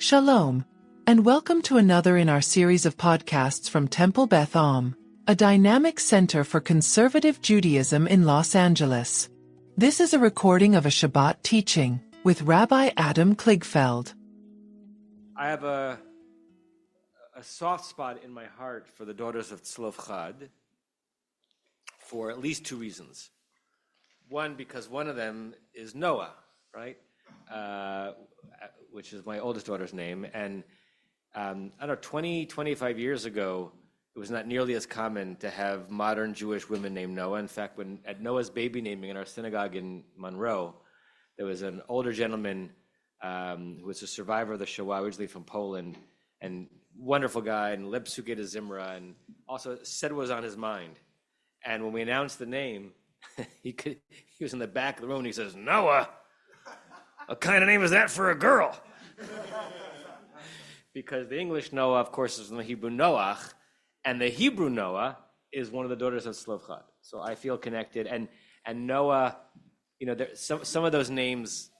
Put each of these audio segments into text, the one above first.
Shalom, and welcome to another in our series of podcasts from Temple Beth, a dynamic center for conservative Judaism in Los Angeles. This is a recording of a Shabbat teaching with Rabbi Adam Kligfeld. I have a soft spot in my heart for the daughters of Tzlofhad for at least two reasons. One, because one of them is Noah, right? Which is my oldest daughter's name. And I don't know, 20, 25 years ago, it was not nearly as common to have modern Jewish women named Noah. In fact, at Noah's baby naming in our synagogue in Monroe, there was an older gentleman who was a survivor of the Shoah, originally from Poland, and wonderful guy, and Leb Suke de Zimra, and also said what was on his mind. And when we announced the name, he was in the back of the room, and he says, "Noah? What kind of name is that for a girl?" Because the English Noah, of course, is from the Hebrew Noach, and the Hebrew Noah is one of the daughters of Tzlofhad. So I feel connected. And Noah, you know, some of those names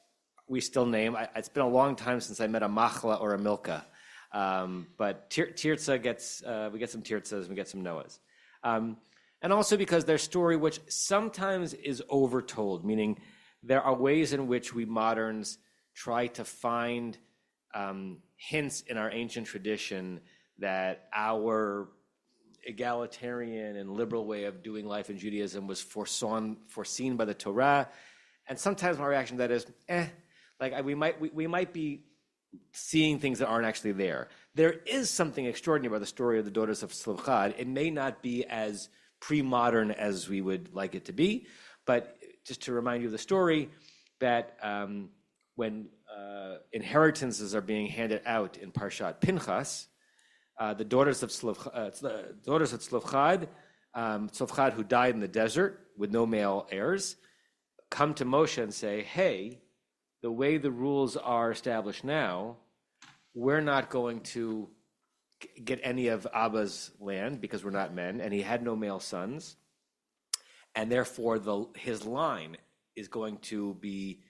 we still name. It's been a long time since I met a Machla or a Milka. But Tirza we get some Tirzas, we get some Noahs. And also because their story, which sometimes is overtold, meaning there are ways in which we moderns try to find hints in our ancient tradition that our egalitarian and liberal way of doing life in Judaism was foreseen by the Torah. And sometimes my reaction to that is, we might be seeing things that aren't actually there. There is something extraordinary about the story of the daughters of Tzlofhad. It may not be as pre-modern as we would like it to be, but just to remind you of the story, that when inheritances are being handed out in Parshat Pinchas, the daughters of Tzlofhad, Tzlofhad, who died in the desert with no male heirs, come to Moshe and say, "Hey, the way the rules are established now, we're not going to get any of Abba's land because we're not men, and he had no male sons, and therefore his line is going to be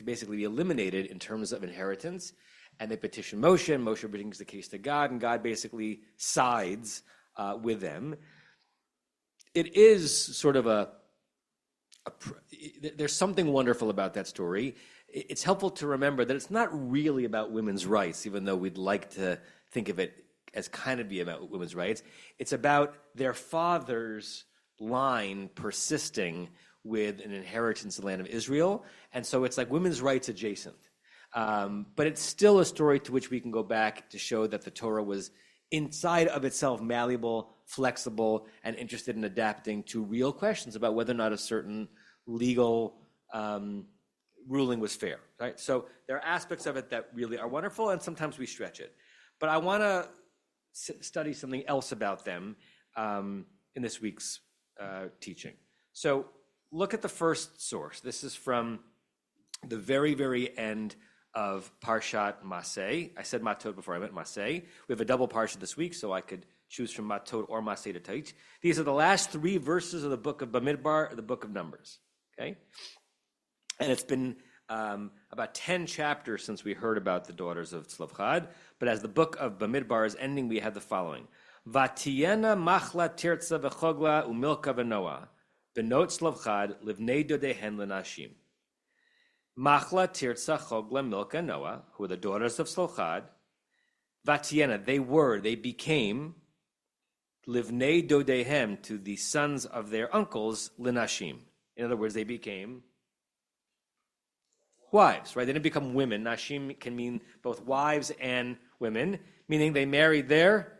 basically be eliminated in terms of inheritance." And they petition Moshe, and Moshe brings the case to God, and God basically sides with them. It is sort of there's something wonderful about that story. It's helpful to remember that it's not really about women's rights, even though we'd like to think of it as kind of being about women's rights. It's about their father's line persisting with an inheritance in the land of Israel. And so it's like women's rights adjacent. But it's still a story to which we can go back to show that the Torah was inside of itself malleable, flexible, and interested in adapting to real questions about whether or not a certain legal ruling was fair. Right? So there are aspects of it that really are wonderful, and sometimes we stretch it. But I want to study something else about them in this week's teaching. So look at the first source. This is from the very, very end of Parshat Maseh. I said Matot before I meant Maseh. We have a double Parsha this week, so I could choose from Matot or Maseh to teach. These are the last three verses of the book of Bamidbar, the book of Numbers. Okay? And it's been about 10 chapters since we heard about the daughters of Tzlofhad. But as the book of Bamidbar is ending, we have the following. Vatiyena machla tirza v'chogla umilka v'noah. Benot Tzlofhad livnei dodehen l'nashim. Machla, Tirza, Chogla, Milka, Noah, who were the daughters of Tzlofhad. Vatiena, they became, livnei dodehem, to the sons of their uncles, linashim. In other words, they became wives, right? They didn't become women. Nashim can mean both wives and women, meaning they married their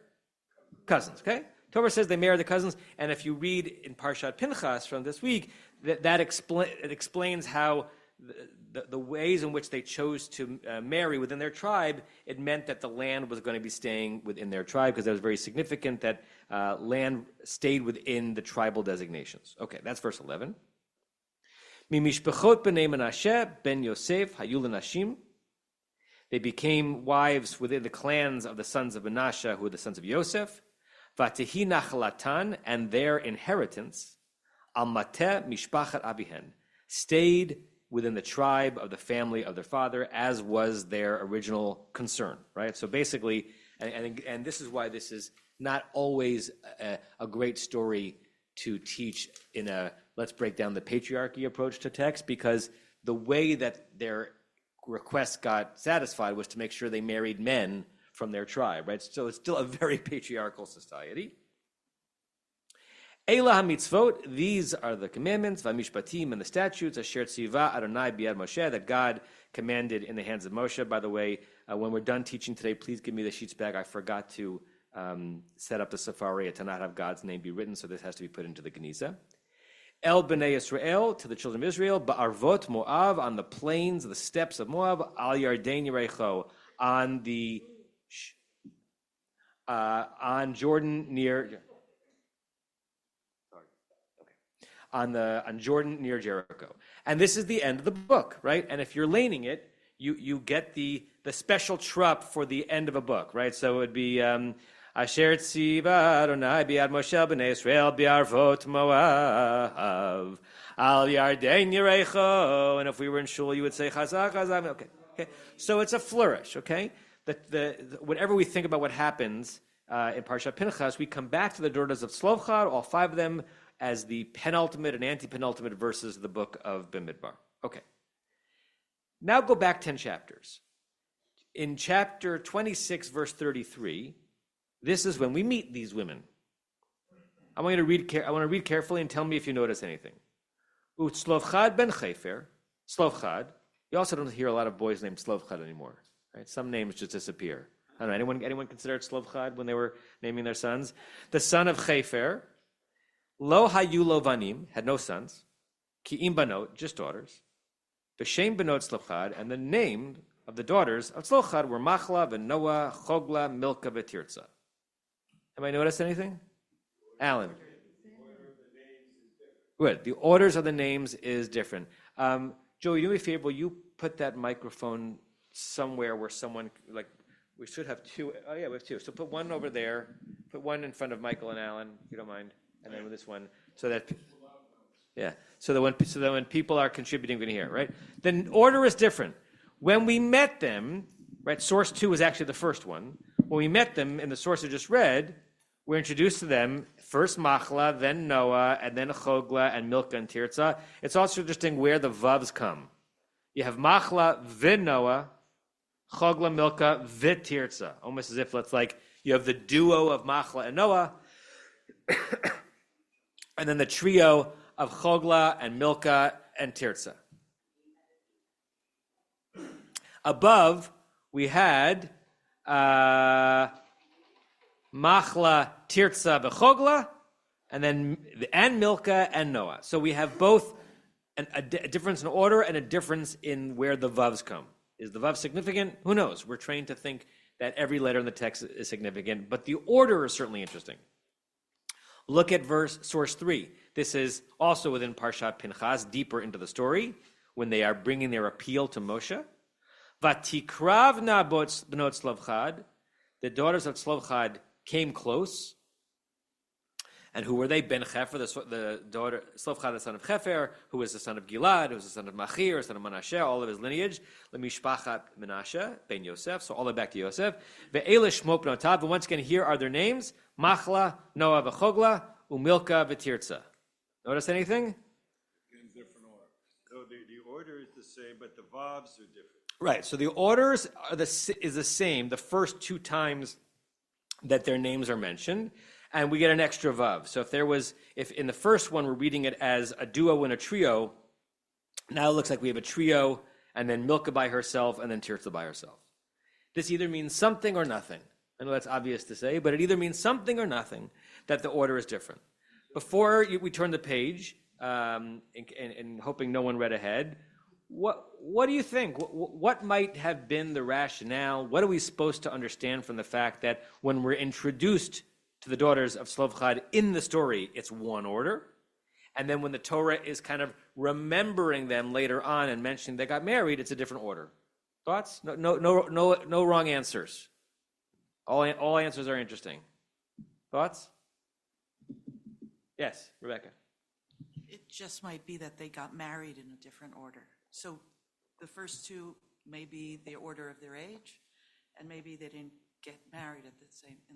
cousins, okay? Torah says they married the cousins, and if you read in Parshat Pinchas from this week, it explains how the ways in which they chose to marry within their tribe, it meant that the land was going to be staying within their tribe, because it was very significant that land stayed within the tribal designations. Okay, that's verse 11. Mimishpechot b'nei Menashe ben Yosef hayu l'nashim. They became wives within the clans of the sons of Menashe, who were the sons of Yosef. Vatihi nachlatan, and their inheritance, al mateh mishpachat abihen, stayed within the tribe of the family of their father, as was their original concern, right? So basically, and this is why this is not always a great story to teach in a let's break down the patriarchy approach to text, because the way that their requests got satisfied was to make sure they married men from their tribe, right? So it's still a very patriarchal society. Eila HaMitzvot, these are the commandments, V'Mishpatim, and the statutes, Asher Tziva Adonai Biad Moshe, that God commanded in the hands of Moshe. By the way, when we're done teaching today, please give me the sheets back. I forgot to set up the safari to not have God's name be written, so this has to be put into the Geniza. El B'nai Yisrael, to the children of Israel, Ba'arvot Moab, on the plains, the steppes of Moab, Al Yarden Yerecho, on Jordan near... on Jordan near Jericho. And this is the end of the book, right? And if you're laning it, you get the special trup for the end of a book, right? So it would be Asher Tziva Adonai Biad Moshe B'nai Yisrael B'arvot Moav Al Yarden Yerecho. And if we were in shul, you would say Chazak, Chazak. Okay. So it's a flourish, okay? Whenever we think about what happens in Parshat Pinchas, we come back to the daughters of Tzlofhad, all five of them, as the penultimate and anti-penultimate verses of the book of Bimidbar. Okay. Now go back 10 chapters. In chapter 26, verse 33, this is when we meet these women. I want to read carefully and tell me if you notice anything. Tzlofhad ben Chefer, Tzlofhad. You also don't hear a lot of boys named Tzlofhad anymore. Right? Some names just disappear. I don't know. Anyone considered Tzlofhad when they were naming their sons? The son of Chefer. Lo hayu lo vanim, had no sons. Ki'im banot, just daughters. B'shem banot Tzlofhad, and the name of the daughters of Tzlofhad were Machla, Noah, Chogla, Milka, Tirza. Have I noticed anything? Alan. Good. The orders of the names is different. Joey, do me a favor. Will you put that microphone somewhere where someone, like, we should have two. Oh, yeah, we have two. So put one over there. Put one in front of Michael and Alan, if you don't mind. And then with this one, so that when people are contributing, we can hear, right? The order is different. When we met them, right? Source 2 is actually the first one. When we met them in the source I just read, we're introduced to them first Machla, then Noah, and then Chogla and Milka and Tirza. It's also interesting where the vavs come. You have Machla, then Noah, Chogla, Milka, then Tirza. Almost as if it's like you have the duo of Machla and Noah. And then the trio of Chogla and Milka and Tirza. Above, we had Machla, Tirza, Bechogla, and Milka and Noah. So we have both a difference in order and a difference in where the vavs come. Is the vav significant? Who knows? We're trained to think that every letter in the text is significant, but the order is certainly interesting. Look at source 3. This is also within Parshat Pinchas, deeper into the story, when they are bringing their appeal to Moshe. Vatikravna b'not Tzlofhad, the daughters of Tzlofhad came close. And who were they? Ben Chefer, the daughter, Tzlofhad, the son of Chefer, who was the son of Gilad, who was the son of Machir, the son of Manasseh, all of his lineage. Lemishpachat Menashe, Ben Yosef, so all the way back to Yosef. Ve'ele Shmo b'notav, and once again, here are their names: Machla, Noah, V'chogla, Umilka, V'tirza. Notice anything? In different order. So the order is the same, but the vavs are different. Right. So the orders is the same the first two times that their names are mentioned. And we get an extra vav. So if in the first one we're reading it as a duo and a trio, now it looks like we have a trio, and then Milka by herself, and then Tirza by herself. This either means something or nothing. I know that's obvious to say, but it either means something or nothing that the order is different. Before we turn the page, and hoping no one read ahead, what do you think? What might have been the rationale? What are we supposed to understand from the fact that when we're introduced to the daughters of Tzlofhad in the story, it's one order. And then when the Torah is kind of remembering them later on and mentioning they got married, it's a different order. Thoughts? No wrong answers. All answers are interesting. Thoughts? Yes, Rebecca. It just might be that they got married in a different order. So the first two may be the order of their age, and maybe they didn't get married in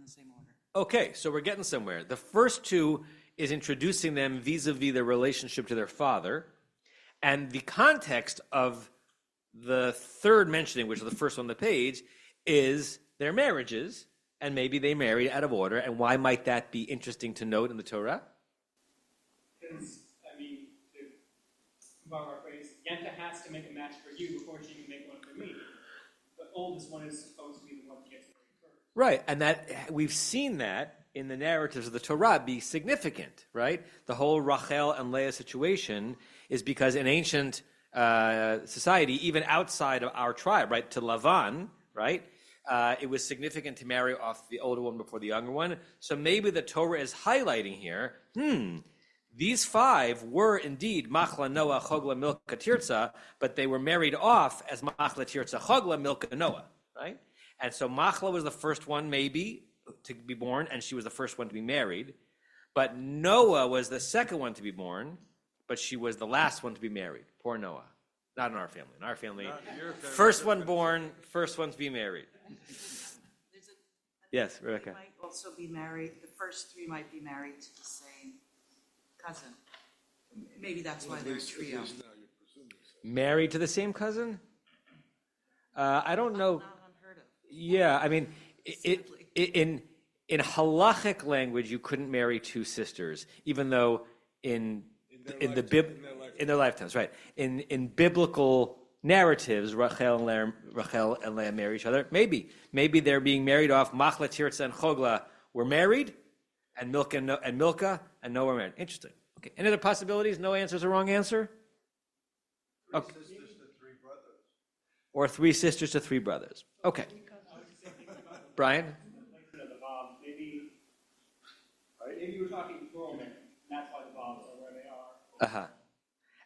the same order. Okay, so we're getting somewhere. The first two is introducing them vis-a-vis their relationship to their father, and the context of the third mentioning, which is the first on the page, is their marriages, and maybe they married out of order. And why might that be interesting to note in the Torah? Because, I mean, to borrow our phrase, Yenta has to make a match for you before she can make one for me. The oldest one is supposed to be the one that gets married first. Right, and that we've seen that in the narratives of the Torah be significant, right? The whole Rachel and Leah situation is because in ancient society, even outside of our tribe, right, to Lavan, right, it was significant to marry off the older one before the younger one. So maybe the Torah is highlighting here, these five were indeed Machla, Noah, Chogla, Milka, Tirza, but they were married off as Machla, Tirza, Chogla, Milka, Noah, right? And so Machla was the first one maybe to be born, and she was the first one to be married. But Noah was the second one to be born, but she was the last one to be married. Poor Noah. Not in our family. In our family, first one born, first one to be married. Yes, Rebecca. They might also be married, the first three might be married to the same cousin. Maybe that's why they're a trio. Married to the same cousin? I don't know. Not unheard of. Yeah, I mean, in halachic language, you couldn't marry two sisters, even though in their lifetimes, right? In biblical narratives, Rachel and Leah marry each other. Maybe they're being married off. Machla, Tirza, and Chogla were married, and Milka and Noah were married. Interesting. Okay. Any other possibilities? No answer is a wrong answer. Okay. Or three sisters to three brothers. Okay. Brian? Maybe we're talking plural marriage. That's why the Vavs are where they are. Uh-huh.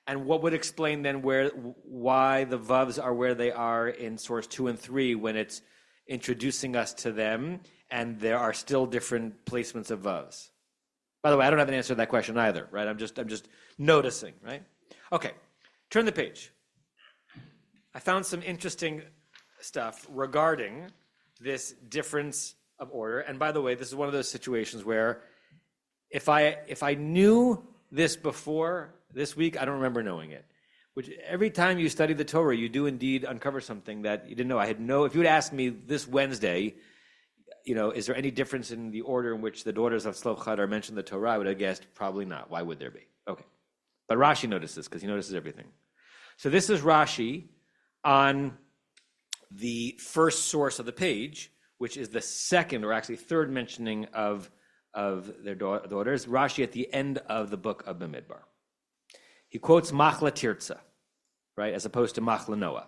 And what would explain then why the Vavs are where they are in source 2 and 3 when it's introducing us to them and there are still different placements of Vavs? By the way, I don't have an answer to that question either, right? I'm just noticing, right? Okay, turn the page. I found some interesting stuff regarding this difference of order. And by the way, this is one of those situations where if I knew this before this week, I don't remember knowing it. Which every time you study the Torah, you do indeed uncover something that you didn't know. If you would ask me this Wednesday, is there any difference in the order in which the daughters of Tzlofhad are mentioned in the Torah? I would have guessed probably not. Why would there be? Okay. But Rashi notices because he notices everything. So this is Rashi on the first source of the page, which is the second or actually third mentioning of their daughters. Rashi at the end of the book of Bamidbar. He quotes Machla Tirza, right, as opposed to Machla Noah.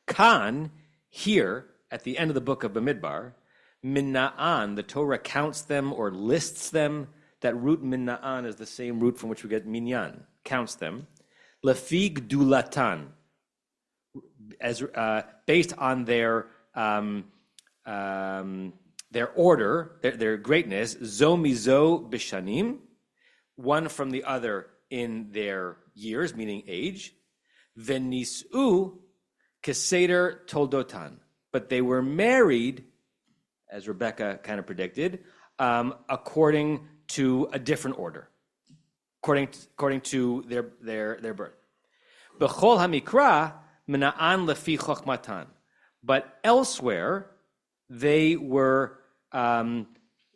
Khan, here at the end of the book of Bamidbar, Minna'an, the Torah counts them or lists them. That root Minna'an is the same root from which we get Minyan, counts them. Lefi Gdulatan, as based on their order, their greatness, zo mizo bishanim, one from the other in their years, meaning age, v'nis'u keseder toldotan, but they were married, as Rebecca kind of predicted, according to a different order, according to their birth. B'chol hamikra mena'an lefi chokhmatan, but elsewhere they were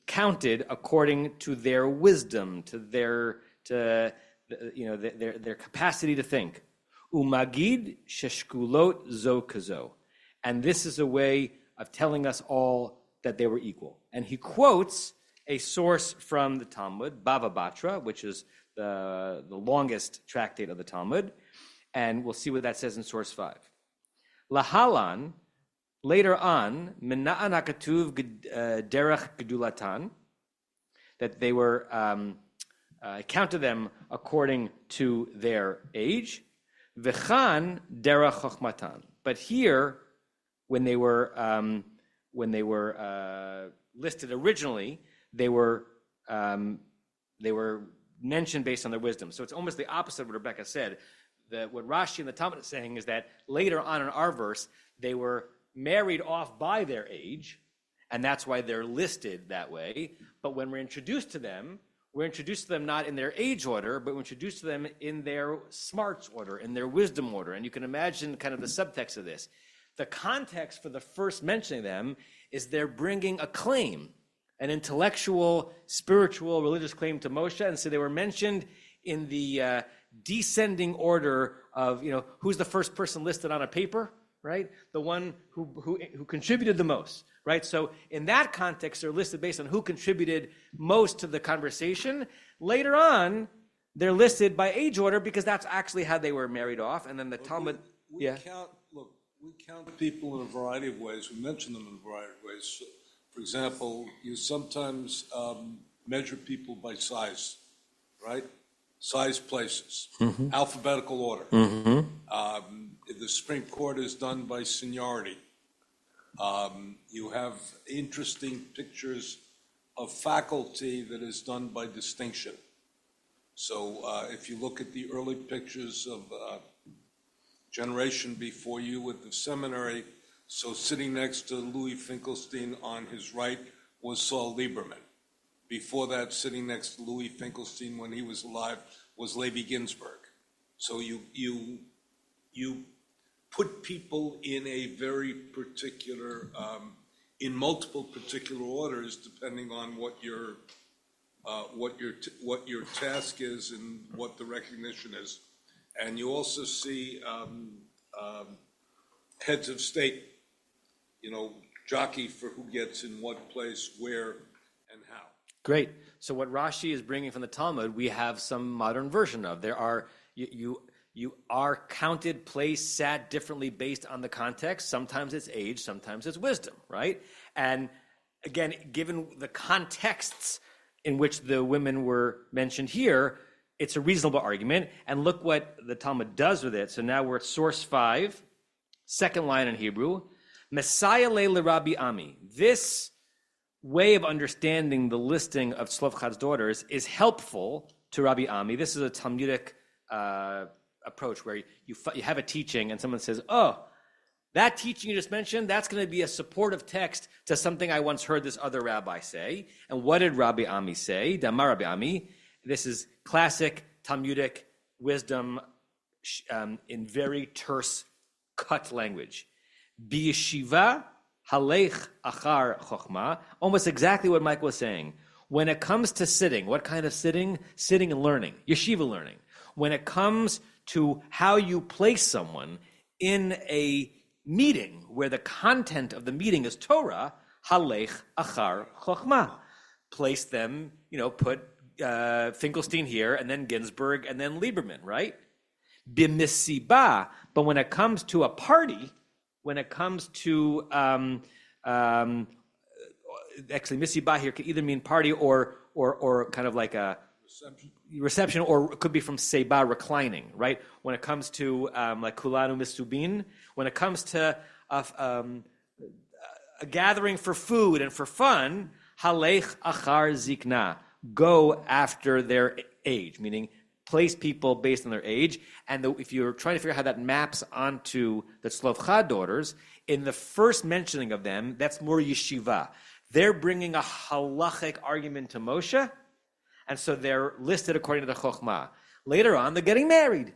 counted according to their wisdom, to their capacity to think. Umagid sheshkulot zo kazo, and this is a way of telling us all that they were equal. And he quotes a source from the Talmud, Bava Batra, which is the longest tractate of the Talmud, and we'll see what that says in source 5. Lahalan, later on, Minna'an hakatuv derech gedulatan, that they were counted them according to their age. V'chan derech chokhmatan, but here, when they were listed originally, they were mentioned based on their wisdom. So it's almost the opposite of what Rebecca said. what Rashi and the Talmud is saying is that later on in our verse, they were married off by their age, and that's why they're listed that way. But when we're introduced to them not in their age order, but we're introduced to them in their smarts order, in their wisdom order. And you can imagine kind of the subtext of this. The context for the first mentioning them is they're bringing a claim, an intellectual, spiritual, religious claim to Moshe. And so they were mentioned in the descending order of, who's the first person listed on a paper, right? The one who contributed the most, right? So in that context, they're listed based on who contributed most to the conversation. Later on, they're listed by age order because that's actually how they were married off. And then the Talmud, we count people in a variety of ways. We mention them in a variety of ways. So, for example, you sometimes measure people by size, right? Size places, alphabetical order. The Supreme Court is done by seniority. You have interesting pictures of faculty that is done by distinction. So if you look at the early pictures of generation before you at the seminary, so sitting next to Louis Finkelstein on his right was Saul Lieberman. Before that, sitting next to Louis Finkelstein when he was alive was Levi Ginsburg. So you put people in a very particular, in multiple particular orders, depending on what your task is and what the recognition is. And you also see heads of state, jockey for who gets in what place, where, and how. Great. So what Rashi is bringing from the Talmud, we have some modern version of. There are you are counted, placed, sat differently based on the context. Sometimes it's age, sometimes it's wisdom, right? And again, given the contexts in which the women were mentioned here, it's a reasonable argument. And look what the Talmud does with it. So now we're at source 5, second line in Hebrew. Messiah le Rabbi Ami. This way of understanding the listing of Tzlofhad's daughters is helpful to Rabbi Ami. This is a Talmudic approach where you have a teaching and someone says, oh, that teaching you just mentioned, that's going to be a supportive text to something I once heard this other rabbi say. And what did Rabbi Ami say? Damar Rabbi Ami. This is classic Talmudic wisdom in very terse, cut language. B'yeshiva halech achar chokhmah. Almost exactly what Michael was saying. When it comes to sitting, what kind of sitting? Sitting and learning, yeshiva learning. When it comes to how you place someone in a meeting where the content of the meeting is Torah, halech achar chokhmah. Place them, put Finkelstein here, and then Ginsburg, and then Lieberman, right? B'misiba, but when it comes to a party, when it comes to actually misibah here could either mean party or kind of like a reception, or it could be from seba, reclining, right? When it comes to like kulanu misubin, when it comes to a gathering for food and for fun, halech achar zikna, go after their age, meaning place people based on their age. And if you're trying to figure out how that maps onto the Tzlofhad daughters, in the first mentioning of them, that's more yeshiva. They're bringing a halachic argument to Moshe, and so they're listed according to the Chokhmah. Later on, they're getting married.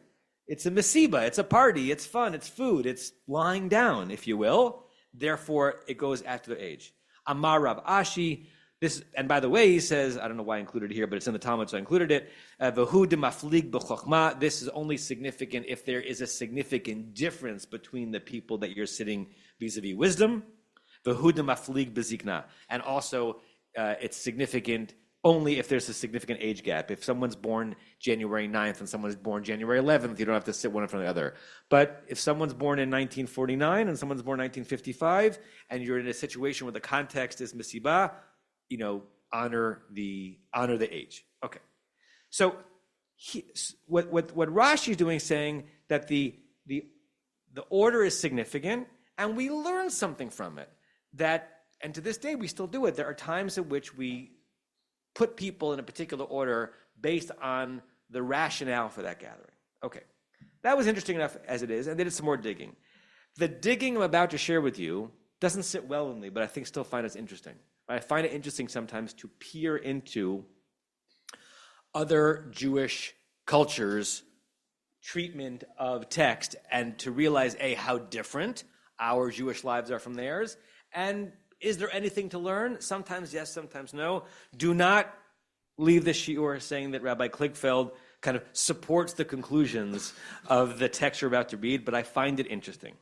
It's a mesiba, it's a party, it's fun, it's food, it's lying down, if you will. Therefore, it goes after their age. Amar Rav Ashi. This, and by the way, he says, I don't know why I included it here, but it's in the Talmud, so I included it. V'hu demaflig b'chokhmah. This is only significant if there is a significant difference between the people that you're sitting vis-a-vis wisdom. V'hu demaflig b'zikna. And also, it's significant only if there's a significant age gap. If someone's born January 9th and someone's born January 11th, you don't have to sit one in front of the other. But if someone's born in 1949 and someone's born in 1955, and you're in a situation where the context is misibah, honor the age. Okay, so what Rashi is doing is saying that the order is significant, and we learn something from it. And to this day we still do it. There are times in which we put people in a particular order based on the rationale for that gathering. Okay, that was interesting enough as it is, and they did some more digging. The digging I'm about to share with you doesn't sit well with me, but I think still find it interesting. I find it interesting sometimes to peer into other Jewish cultures' treatment of text and to realize, A, how different our Jewish lives are from theirs, and is there anything to learn? Sometimes yes, sometimes no. Do not leave the shiur saying that Rabbi Kligfeld kind of supports the conclusions of the text you're about to read, but I find it interesting.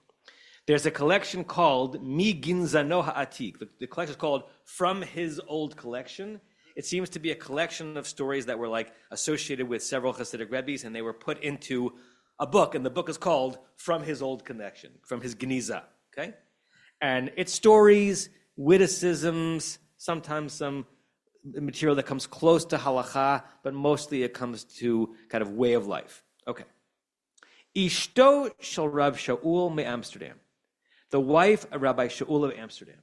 There's a collection called Mi Ginzano Ha'atik. The collection is called From His Old Collection. It seems to be a collection of stories that were like associated with several Hasidic Rebbes, and they were put into a book, and the book is called From His Old Collection, from his Geniza, okay? And it's stories, witticisms, sometimes some material that comes close to halacha, but mostly it comes to kind of way of life. Okay. Ishto shel Rav Shaul me Amsterdam. The wife of Rabbi Shaul of Amsterdam,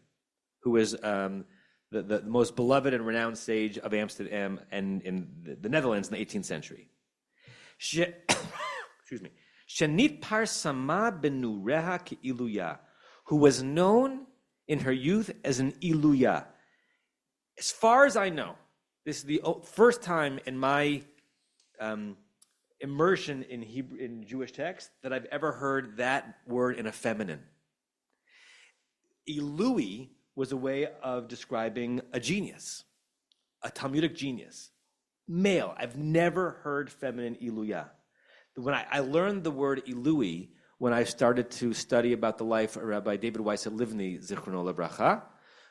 who is the most beloved and renowned sage of Amsterdam and in the Netherlands in the 18th century. Excuse me. Shenit parsama benureha ki iluya, who was known in her youth as an iluya. As far as I know, this is the first time in my immersion in Jewish text that I've ever heard that word in a feminine. Ilui was a way of describing a genius, a Talmudic genius, male. I've never heard feminine iluya. When I learned the word ilui, when I started to study about the life of Rabbi David Weiss Livni, Zichrono Lebracha,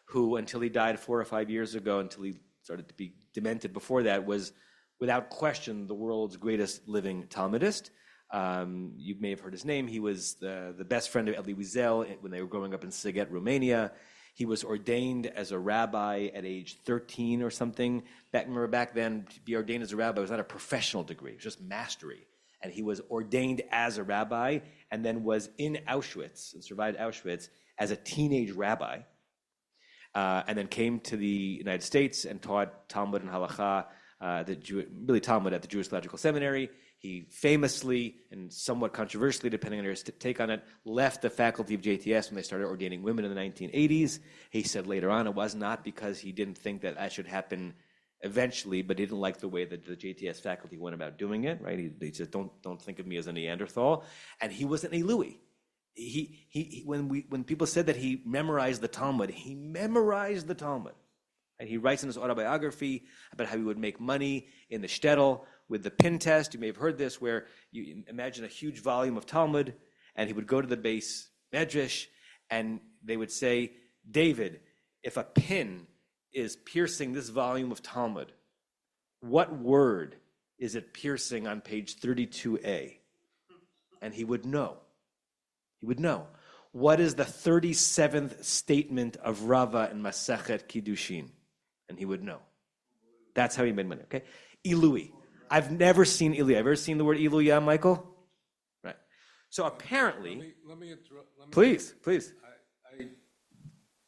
who until he died 4 or 5 years ago, until he started to be demented before that, was without question the world's greatest living Talmudist. You may have heard his name. He was the best friend of Elie Wiesel when they were growing up in Siget, Romania. He was ordained as a rabbi at age 13 or something. Remember back then, to be ordained as a rabbi was not a professional degree. It was just mastery. And he was ordained as a rabbi and then was in Auschwitz and survived Auschwitz as a teenage rabbi. And then came to the United States and taught Talmud and Halacha, Talmud at the Jewish Theological Seminary. He famously and somewhat controversially, depending on your take on it, left the faculty of JTS when they started ordaining women in the 1980s. He said later on it was not because he didn't think that should happen eventually, but he didn't like the way that the JTS faculty went about doing it. Right? He said, "Don't think of me as a Neanderthal," and he was an Elui. When people said that he memorized the Talmud, he memorized the Talmud. And he writes in his autobiography about how he would make money in the shtetl with the pin test. You may have heard this, where you imagine a huge volume of Talmud, and he would go to the base medrash, and they would say, "David, if a pin is piercing this volume of Talmud, what word is it piercing on page 32a?" And he would know. He would know. What is the 37th statement of Rava in Masechet Kiddushin? And he would know. That's how he made money, okay? Ilui. I've never seen Ilui. Have you ever seen the word Iluya, Michael? Right. So apparently... Let me interrupt. Please.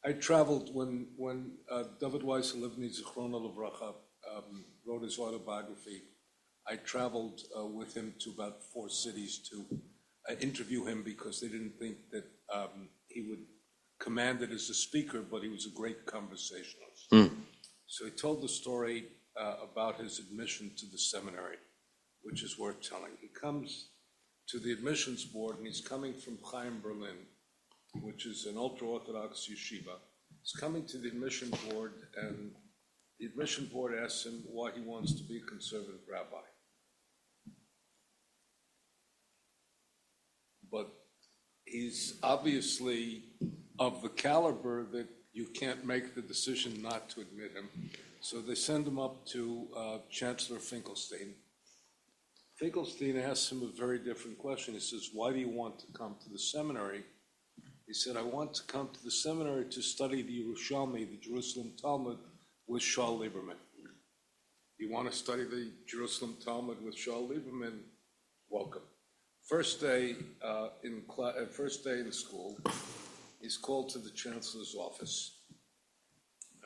I traveled when David Weiss Livni, Zichrono Livracha, wrote his autobiography. I traveled with him to about 4 cities to interview him because they didn't think that he would command it as a speaker, but he was a great conversationalist. So he told the story about his admission to the seminary, which is worth telling. He comes to the admissions board, and he's coming from Chaim, Berlin, which is an ultra-Orthodox yeshiva. He's coming to the admission board, and the admission board asks him why he wants to be a conservative rabbi. But he's obviously of the caliber that you can't make the decision not to admit him. So they send him up to Chancellor Finkelstein. Finkelstein asks him a very different question. He says, "Why do you want to come to the seminary?" He said, "I want to come to the seminary to study the Yerushalmi, the Jerusalem Talmud, with Shaul Lieberman." You want to study the Jerusalem Talmud with Shaul Lieberman? Welcome. First day in school, he's called to the chancellor's office,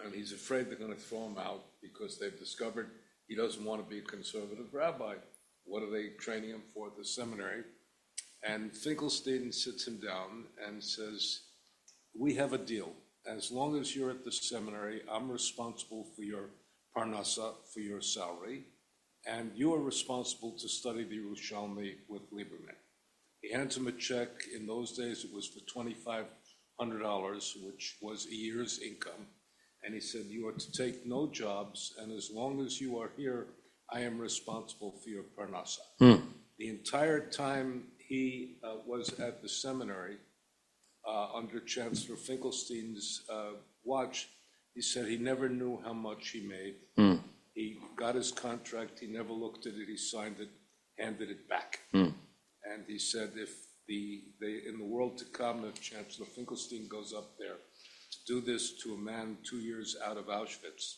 and he's afraid they're going to throw him out because they've discovered he doesn't want to be a conservative rabbi. What are they training him for at the seminary? And Finkelstein sits him down and says, we have a deal. As long as you're at the seminary, I'm responsible for your parnasa, for your salary, and you are responsible to study the Yerushalmi with Lieberman. He hands him a check. In those days, it was for $2,500, which was a year's income. And he said, you are to take no jobs, and as long as you are here, I am responsible for your parnasa. The entire time he was at the seminary, under Chancellor Finkelstein's watch, he said he never knew how much he made. He got his contract, he never looked at it, he signed it, handed it back. And he said if in the world to come, if Chancellor Finkelstein goes up there to do this to a man 2 years out of Auschwitz,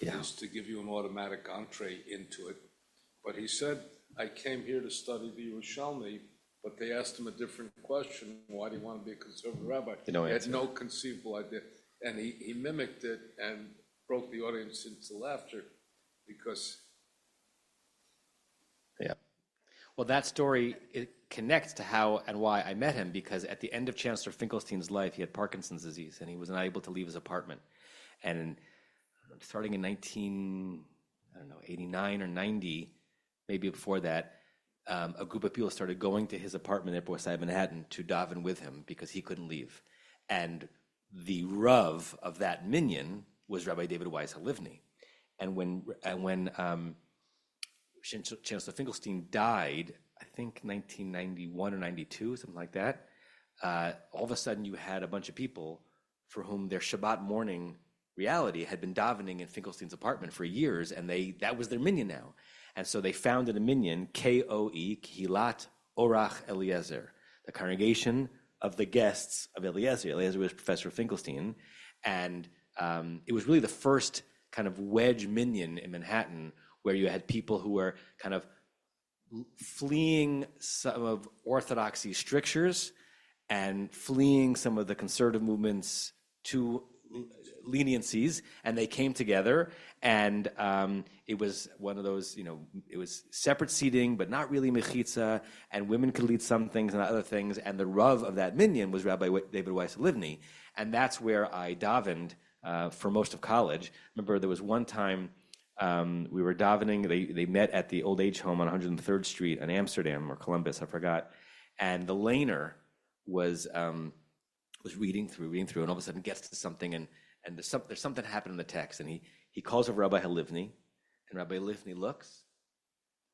is to give you an automatic entree into it. But he said, I came here to study the Yerushalmi, but they asked him a different question. Why do you want to be a conservative rabbi? He had no conceivable idea. And he mimicked it and broke the audience into laughter because... Yeah. Well, that story, it connects to how and why I met him, because at the end of Chancellor Finkelstein's life, he had Parkinson's disease, and he was not able to leave his apartment. And starting in 89 or 90, maybe before that, a group of people started going to his apartment at Upper West Side Manhattan to daven with him because he couldn't leave. And the Rav of that minyan was Rabbi David Weiss Halivni. And when Chancellor Finkelstein died, I think 1991 or 92, something like that, all of a sudden you had a bunch of people for whom their Shabbat morning reality had been davening in Finkelstein's apartment for years, and that was their minyan now. And so they founded a minyan, KOE, Kihilat Orach Eliezer, the congregation of the guests of Eliezer. Eliezer was Professor Finkelstein, and it was really the first kind of wedge minyan in Manhattan where you had people who were kind of fleeing some of orthodoxy strictures and fleeing some of the conservative movements to leniencies, and they came together, and it was one of those, it was separate seating, but not really mechitza, and women could lead some things and other things, and the Rav of that minyan was Rabbi David Weiss Halivni, and that's where I davened for most of college. Remember, there was one time we were davening, they met at the old age home on 103rd Street in Amsterdam, or Columbus, I forgot, and the laner was reading through, and all of a sudden gets to something, and there's something happened in the text, and he calls over Rabbi Halivni, and Rabbi Halivni looks,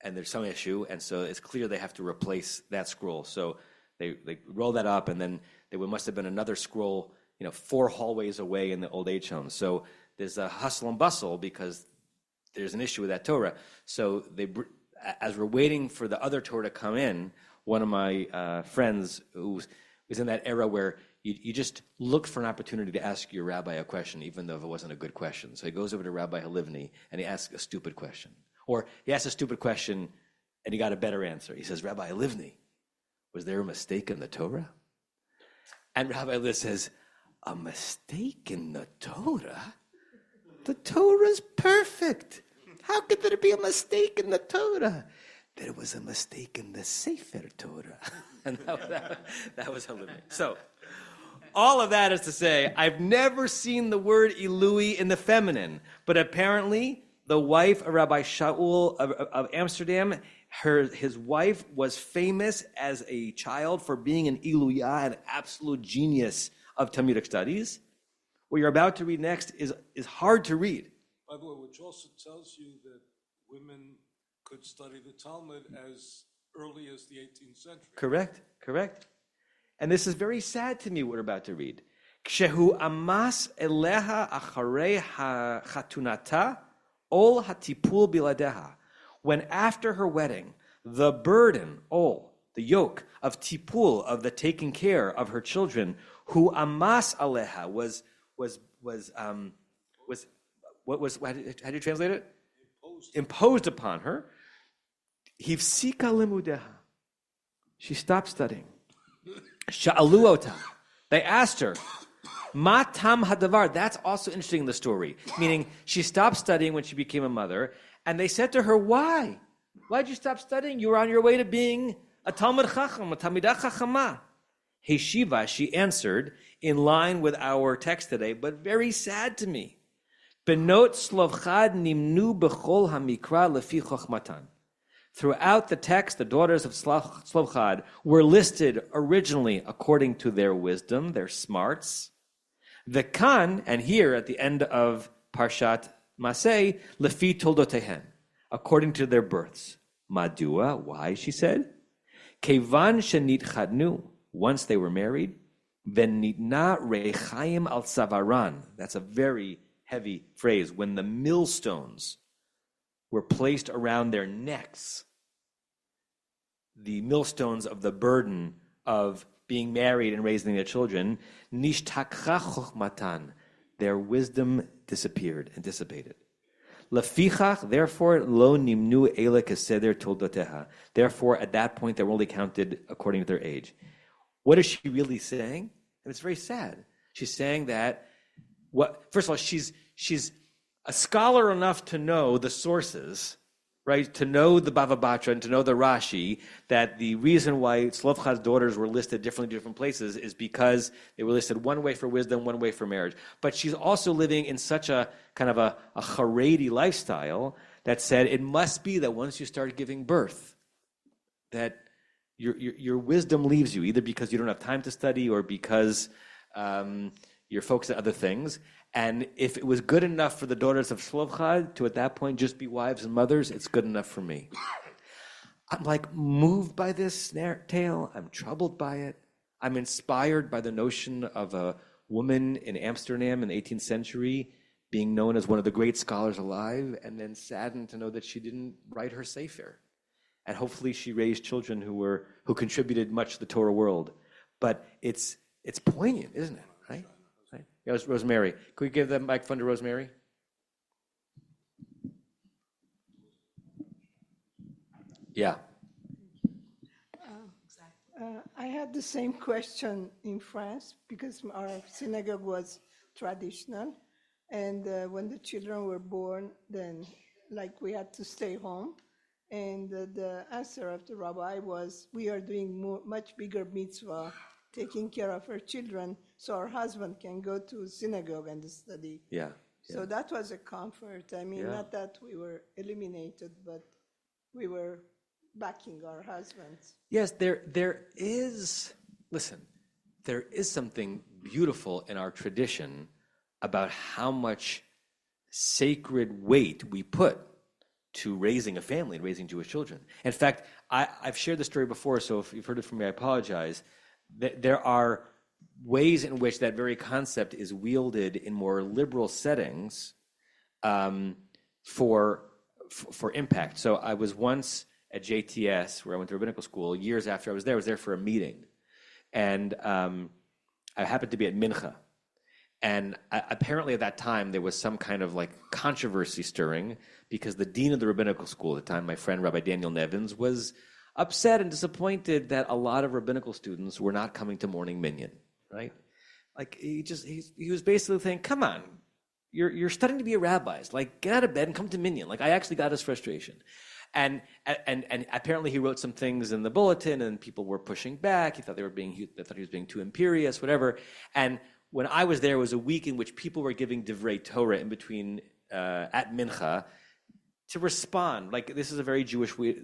and there's some issue, and so it's clear they have to replace that scroll. So they roll that up, and then there must have been another scroll, 4 hallways away in the old age home. So there's a hustle and bustle because there's an issue with that Torah. So as we're waiting for the other Torah to come in, one of my friends who was in that era where you just looked for an opportunity to ask your rabbi a question, even though if it wasn't a good question. So he goes over to Rabbi Halivni and he asks a stupid question. Or he asks a stupid question and he got a better answer. He says, Rabbi Halivni, was there a mistake in the Torah? And Rabbi Halivni says, a mistake in the Torah? The Torah's perfect. How could there be a mistake in the Torah? There was a mistake in the Sefer Torah. And that was Halivni. So, all of that is to say, I've never seen the word Ilui in the feminine, but apparently the wife of Rabbi Shaul of Amsterdam, his wife was famous as a child for being an Iluya, an absolute genius of Talmudic studies. What you're about to read next is hard to read. By the way, which also tells you that women could study the Talmud as early as the 18th century. Correct. And this is very sad to me, what we're about to read. Kshehu amas eleha acharei chatunata ol hatipul biladeha. When after her wedding, the burden, the yoke of tipul, of the taking care of her children, hu amas aleha how do you translate it? Imposed upon her. Hifsika limudeha. She stopped studying. Sha'alu ota. They asked her, Ma tam hadavar. That's also interesting in the story. Meaning, she stopped studying when she became a mother, and they said to her, why? Why'd you stop studying? You were on your way to being a Talmud Chacham, a Talmidah Chachama. Heshiva, she answered, in line with our text today, but very sad to me. Benot Tzlofhad nimnu b'chol hamikra lefi chochmatan. Throughout the text, the daughters of Tzlofhad were listed originally according to their wisdom, their smarts. V'kan, and here at the end of Parshat Maseh, lefi toldotehen, according to their births. Madua, why, she said? Kevan shenit chadnu, once they were married, v'nitna rechaim al tzavaran. That's a very heavy phrase. When the millstones were placed around their necks, the millstones of the burden of being married and raising their children, nishtakcha chochmatan, their wisdom disappeared and dissipated. Lefichach, therefore, lo nimnu ele keseder toldoteha. Therefore, at that point, they were only counted according to their age. What is she really saying? And it's very sad. She's saying that, first of all, she's a scholar enough to know the sources, right? To know the Bava Batra and to know the Rashi, that the reason why Tzlofchad's daughters were listed differently in different places is because they were listed one way for wisdom, one way for marriage. But she's also living in such a kind of a Haredi lifestyle that said it must be that once you start giving birth, that your wisdom leaves you, either because you don't have time to study or because you're focused on other things. And if it was good enough for the daughters of Tzlofhad to at that point just be wives and mothers, it's good enough for me. I'm like moved by this tale. I'm troubled by it. I'm inspired by the notion of a woman in Amsterdam in the 18th century being known as one of the great scholars alive, and then saddened to know that she didn't write her sefer. And hopefully she raised children who contributed much to the Torah world. But it's poignant, isn't it? Right? Yes, Rosemary. Could we give the microphone to Rosemary? Yeah. I had the same question in France because our synagogue was traditional. And when the children were born, then we had to stay home. And the answer of the rabbi was, we are doing much bigger mitzvah, taking care of our children, so our husband can go to synagogue and study. Yeah. So that was a comfort. I mean, not that we were eliminated, but we were backing our husbands. Yes, there is something beautiful in our tradition about how much sacred weight we put to raising a family and raising Jewish children. In fact, I've shared the story before, so if you've heard it from me, I apologize. There are ways in which that very concept is wielded in more liberal settings for impact. So I was once at JTS, where I went to rabbinical school. Years after I was there for a meeting. And I happened to be at Mincha. And apparently at that time, there was some kind of controversy stirring because the dean of the rabbinical school at the time, my friend Rabbi Daniel Nevins, was upset and disappointed that a lot of rabbinical students were not coming to morning minyan, right? He was basically saying, come on, you're studying to be a rabbi. Get out of bed and come to minyan. I actually got his frustration. And apparently he wrote some things in the bulletin and people were pushing back. He thought he was being too imperious, whatever. And when I was there, it was a week in which people were giving divrei Torah in between at Mincha to respond. This is a very Jewish way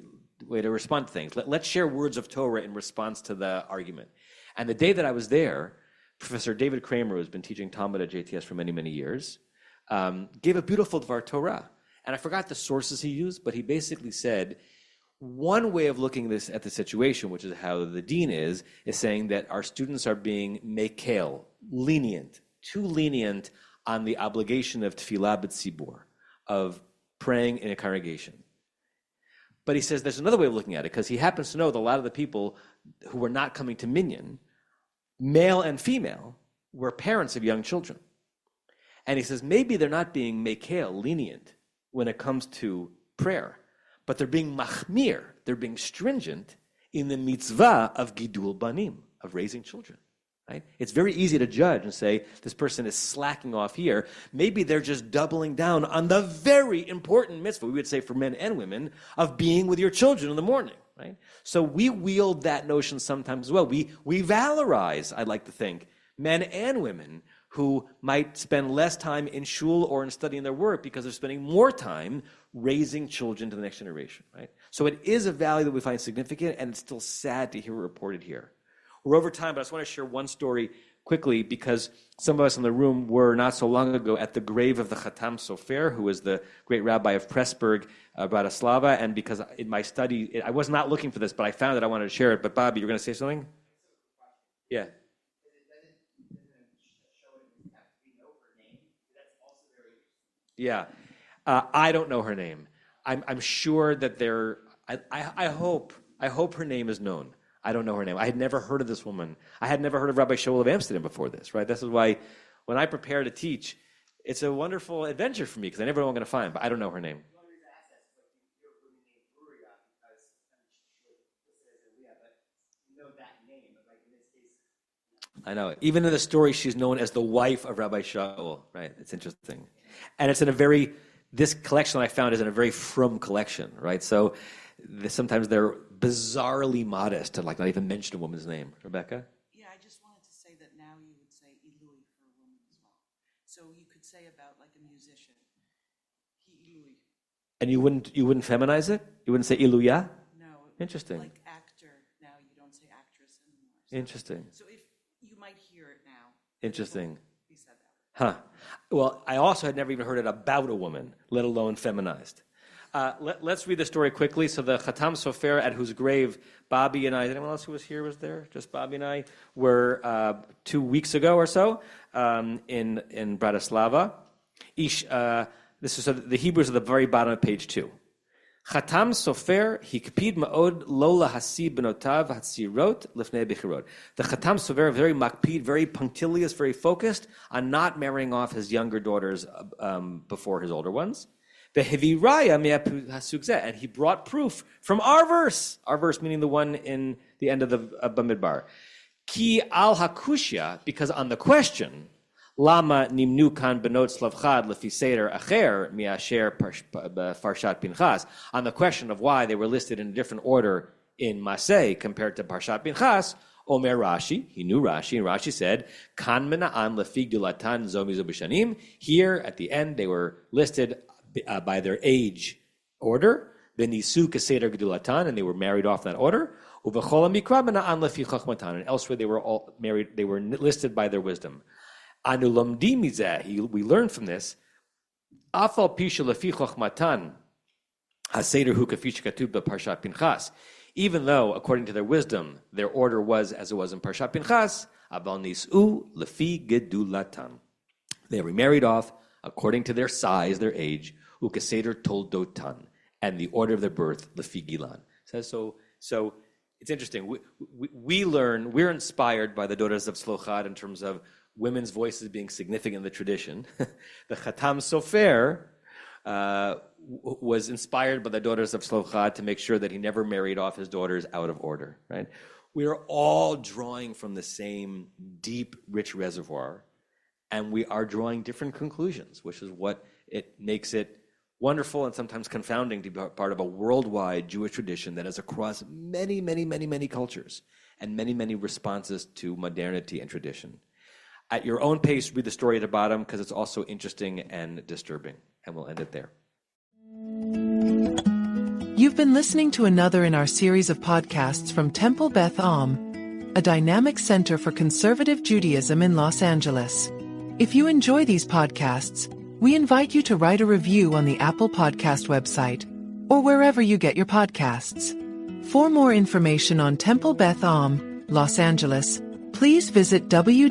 to respond to things. Let's share words of Torah in response to the argument. And the day that I was there, Professor David Kramer, who's been teaching Talmud at JTS for many, many years, gave a beautiful Dvar Torah. And I forgot the sources he used, but he basically said, one way of looking at the situation, which is how the dean is saying that our students are being mekel, lenient, too lenient on the obligation of tefillah b'tzibur, of praying in a congregation. But he says there's another way of looking at it, because he happens to know that a lot of the people who were not coming to minyan, male and female, were parents of young children. And he says maybe they're not being mekel, lenient, when it comes to prayer, but they're being machmir, they're being stringent in the mitzvah of gidul banim, of raising children. Right? It's very easy to judge and say this person is slacking off here. Maybe they're just doubling down on the very important mitzvah, we would say for men and women, of being with your children in the morning. right? So we wield that notion sometimes as well. We valorize, I'd like to think, men and women who might spend less time in shul or in studying their work because they're spending more time raising children to the next generation, right? So it is a value that we find significant, and it's still sad to hear it reported here. We're over time, but I just want to share one story quickly because some of us in the room were not so long ago at the grave of the Chatam Sofer, who was the great rabbi of Pressburg, Bratislava, and because in my study, I was not looking for this, but I found it, I wanted to share it. But Bobby, you're going to say something? Yeah. Yeah. I don't know her name. I'm sure that I hope her name is known. I don't know her name. I had never heard of this woman. I had never heard of Rabbi Shaul of Amsterdam before this, right? This is why when I prepare to teach, it's a wonderful adventure for me because I never know what I'm going to find, but I don't know her name. I know. Even in the story, she's known as the wife of Rabbi Shaul, right? It's interesting. And it's in this collection I found is in a very frum collection, right? So sometimes they're bizarrely modest to not even mention a woman's name. Rebecca? Yeah, I just wanted to say that now you would say Ilui for a woman as well. So you could say about like a musician, he Ilui. And you wouldn't feminize it? You wouldn't say Iluya? No. Interesting. Like actor, now you don't say actress anymore. So, interesting. So if you might hear it now. Interesting. He said that. Huh. Well, I also had never even heard it about a woman, let alone feminized. Let's read the story quickly. So the Chatam Sofer, at whose grave Bobby and I, anyone else who was here was there? Just Bobby and I were 2 weeks ago or so in Bratislava. The Hebrews at the very bottom of page 2. Chatam Sofer hikpid ma'od lo lahasi benotav hatzirot lifnei bechirot. The Chatam Sofer, very makpid, very punctilious, very focused on not marrying off his younger daughters before his older ones. And he brought proof from our verse meaning the one in the end of the Bamidbar. Ki al hakushya, because on the question, lama nimnu kan benot Tzlofhad lefi seder acher miasher Parshat Pinchas, on the question of why they were listed in a different order in Maseh compared to Parshat Pinchas, Omer Rashi, he knew Rashi, and Rashi said, kan mena'an lefi gdulatan zomi zobishanim. Here at the end they were listed by their age order, v'nisu keseder gedulatan, and they were married off in that order. Uv'chol mikra mena'an lefi chachmatan, and elsewhere they were all married. They were listed by their wisdom. Anu lomdim mizeh, we learn from this. Afal pisha lefi chachmatan haseder hu kafi shekatuv b'Parshat Pinchas. Even though, according to their wisdom, their order was as it was in Parshat Pinchas, aval nisu lefi gedulatan. They were married off according to their size, their age. Ukeseder toldotan, and the order of their birth, lefi gilan. So it's interesting. We learn, we're inspired by the daughters of Tzlofhad in terms of women's voices being significant in the tradition. The Chatam Sofer was inspired by the daughters of Tzlofhad to make sure that he never married off his daughters out of order. Right? We are all drawing from the same deep, rich reservoir, and we are drawing different conclusions, which is what it makes it wonderful and sometimes confounding to be part of a worldwide Jewish tradition that is across many, many, many, many cultures and many, many responses to modernity and tradition. At your own pace, read the story at the bottom because it's also interesting and disturbing. And we'll end it there. You've been listening to another in our series of podcasts from Temple Beth Am, a dynamic center for conservative Judaism in Los Angeles. If you enjoy these podcasts, we invite you to write a review on the Apple Podcast website or wherever you get your podcasts. For more information on Temple Beth Am, Los Angeles, please visit www.tbala.org.